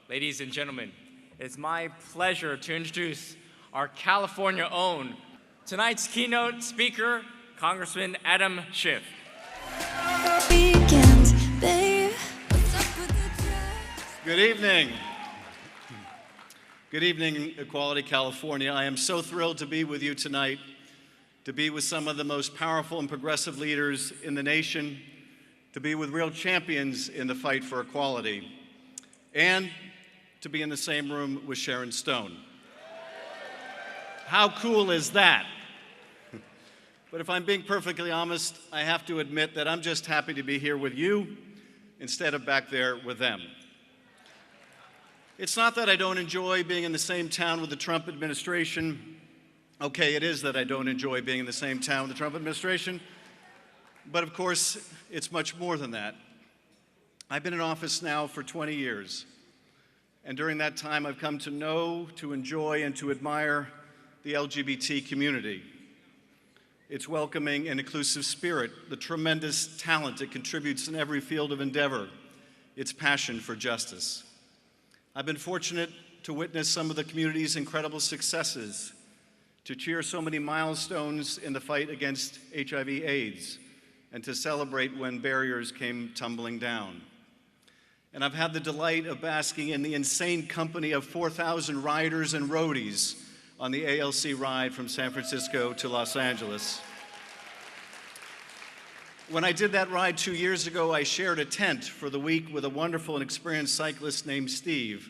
ladies and gentlemen, it's my pleasure to introduce our California own, tonight's keynote speaker, Congressman Adam Schiff. Good evening. Good evening, Equality California. I am so thrilled to be with you tonight, to be with some of the most powerful and progressive leaders in the nation, to be with real champions in the fight for equality, and to be in the same room with Sharon Stone. How cool is that? But if I'm being perfectly honest, I have to admit that I'm just happy to be here with you instead of back there with them. It's not that I don't enjoy being in the same town with the Trump administration. Okay, it is that I don't enjoy being in the same town with the Trump administration. But of course, it's much more than that. I've been in office now for 20 years. And during that time, I've come to know, to enjoy, and to admire the LGBT community. Its welcoming and inclusive spirit, the tremendous talent it contributes in every field of endeavor, its passion for justice. I've been fortunate to witness some of the community's incredible successes, to cheer so many milestones in the fight against HIV/AIDS, and to celebrate when barriers came tumbling down. And I've had the delight of basking in the insane company of 4,000 riders and roadies on the ALC ride from San Francisco to Los Angeles. When I did that ride 2 years ago, I shared a tent for the week with a wonderful and experienced cyclist named Steve.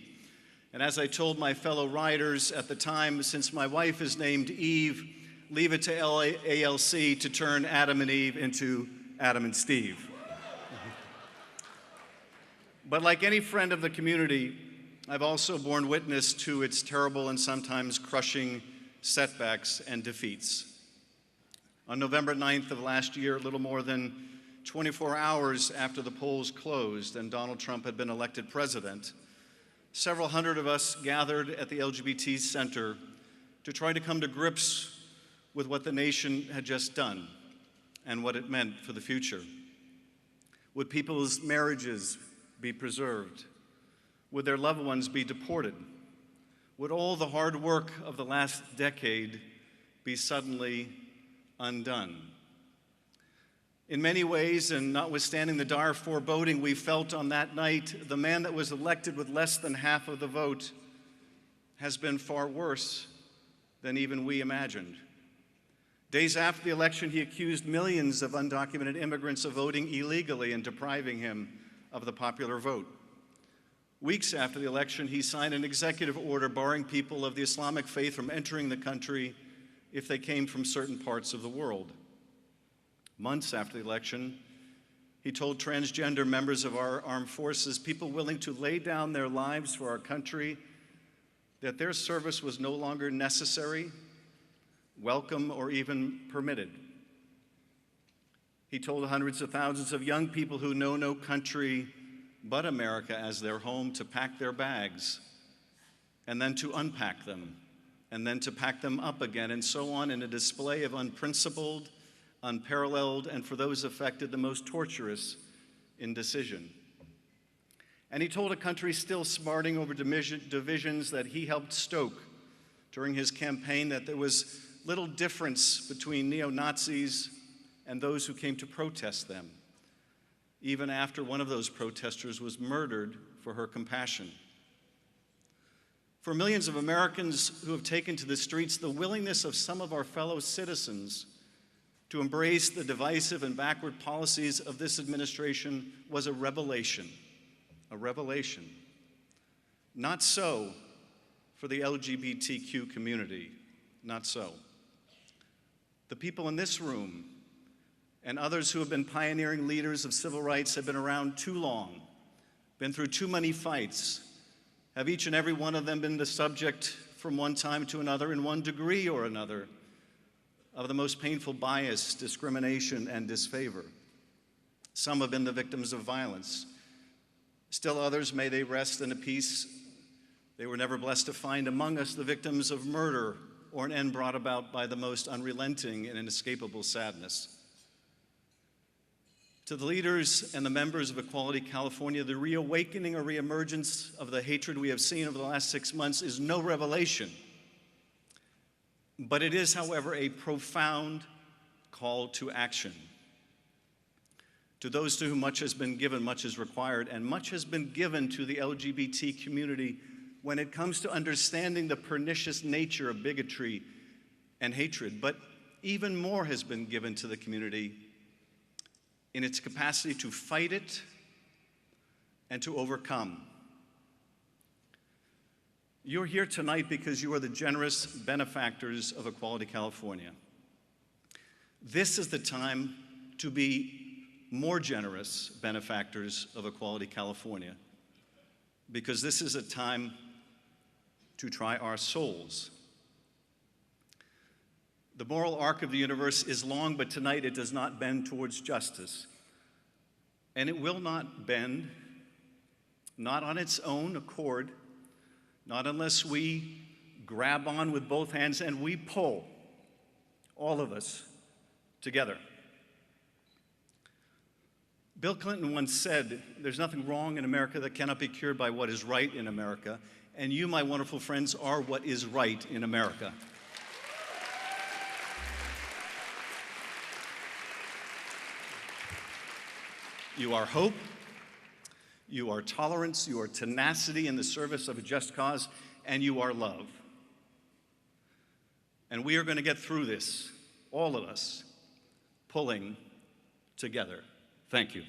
And as I told my fellow riders at the time, since my wife is named Eve, leave it to ALC to turn Adam and Eve into Adam and Steve. But like any friend of the community, I've also borne witness to its terrible and sometimes crushing setbacks and defeats. On November 9th of last year, a little more than 24 hours after the polls closed and Donald Trump had been elected president, several hundred of us gathered at the LGBT Center to try to come to grips with what the nation had just done and what it meant for the future. Would people's marriages be preserved? Would their loved ones be deported? Would all the hard work of the last decade be suddenly undone? In many ways, and notwithstanding the dire foreboding we felt on that night, the man that was elected with less than half of the vote has been far worse than even we imagined. Days after the election, he accused millions of undocumented immigrants of voting illegally and depriving him of the popular vote. Weeks after the election, he signed an executive order barring people of the Islamic faith from entering the country if they came from certain parts of the world. Months after the election, he told transgender members of our armed forces, people willing to lay down their lives for our country, that their service was no longer necessary, welcome, or even permitted. He told hundreds of thousands of young people who know no country but America as their home to pack their bags, and then to unpack them, and then to pack them up again, and so on, in a display of unprincipled, unparalleled, and for those affected, the most torturous indecision. And he told a country still smarting over divisions that he helped stoke during his campaign that there was little difference between neo-Nazis and those who came to protest them, even after one of those protesters was murdered for her compassion. For millions of Americans who have taken to the streets, the willingness of some of our fellow citizens to embrace the divisive and backward policies of this administration was a revelation. A revelation. Not so for the LGBTQ community. Not so. The people in this room and others who have been pioneering leaders of civil rights have been around too long, been through too many fights, have each and every one of them been the subject from one time to another in one degree or another of the most painful bias, discrimination, and disfavor. Some have been the victims of violence. Still others, may they rest in a peace they were never blessed to find among us, the victims of murder or an end brought about by the most unrelenting and inescapable sadness. To the leaders and the members of Equality California, the reawakening or reemergence of the hatred we have seen over the last 6 months is no revelation. But it is, however, a profound call to action. To those to whom much has been given, much is required, and much has been given to the LGBT community when it comes to understanding the pernicious nature of bigotry and hatred. But even more has been given to the community in its capacity to fight it and to overcome. You're here tonight because you are the generous benefactors of Equality California. This is the time to be more generous benefactors of Equality California, because this is a time to try our souls. The moral arc of the universe is long, but tonight it does not bend towards justice. And it will not bend, not on its own accord, not unless we grab on with both hands and we pull, all of us, together. Bill Clinton once said, "There's nothing wrong in America that cannot be cured by what is right in America." And you, my wonderful friends, are what is right in America. You are hope, you are tolerance, you are tenacity in the service of a just cause, and you are love. And we are going to get through this, all of us, pulling together. Thank you.